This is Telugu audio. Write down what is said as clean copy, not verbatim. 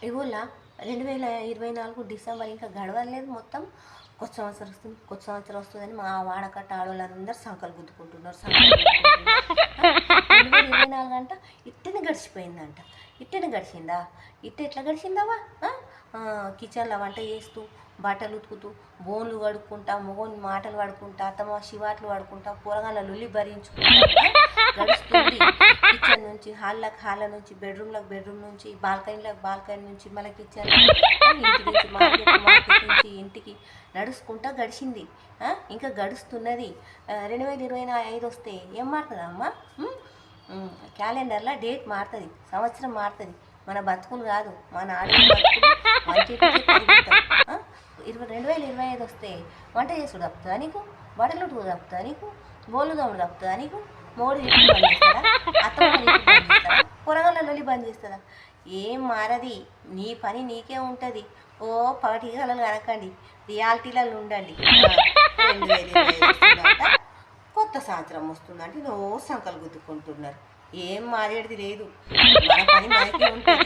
ఇగోలా 2024 డిసెంబర్ ఇంకా గడవలేదు మొత్తం. కొత్త సంవత్సరం వస్తుంది, కొత్త సంవత్సరం వస్తుందని మా వాడకట్ట ఆడవాళ్ళందరూ సంకలు గుద్దుకుంటున్నారు, సంకలు గుద్దుకుంటున్నారు. 2024 అంట ఇట్టనే గడిచిపోయిందంట. ఇట్టనే గడిచిందా? ఎట్లా గడిచిందావా? కిచెన్లో వంట చేస్తూ, బట్టలు ఉతుకుతూ, బోన్లు కడుక్కుంటా, మొగోని మాటలు పడుకుంటా, అత్తమ్మ శివాట్లు పడుకుంటా, కూరగాయల లొల్లి భరించుకుంటా గడుస్తుంది. కిచెన్ నుంచి హాల్ నుంచి బెడ్రూమ్ నుంచి బాల్కనీ నుంచి మళ్ళీ కిచెన్, ఇంటి నుంచి మార్కెట్ నుంచి ఇంటికి నడుచుకుంటా గడిచింది. ఇంకా గడుస్తున్నది. 2025 వస్తే ఏం మారుతుందమ్మా? క్యాలెండర్లో డేట్ మారుతుంది, సంవత్సరం మారుతుంది. మన బతుకులు కాదు, మన ఆడవాళ్ళ బతుకులు మంచి 2025 వస్తే వంట చేసుడు తప్పుతుందా నీకు? బట్టలు ఉట్టుకు తప్పుతుందా నీకు? బోళ్ళు దోమడు తప్పుతుందా నీకు? మోడు ఇంటికి బంద్ చేస్తారా? అత్తమ్మ ఇంటికి బంద్ చేస్తారా? కూరగాయల బంద్ చేస్తుందా? ఏం మారది, నీ పని నీకే ఉంటుంది. ఓ పగటి కళలు కనకండి, రియాలిటీలలో ఉండండి. 2025 వస్తుందంట, కొత్త సంవత్సరం వస్తుందంటే నువ్వు సంకలు గుద్దుకుంటున్నారు. ఏం మారేది లేదు, మన పని మనకే ఉంటుంది.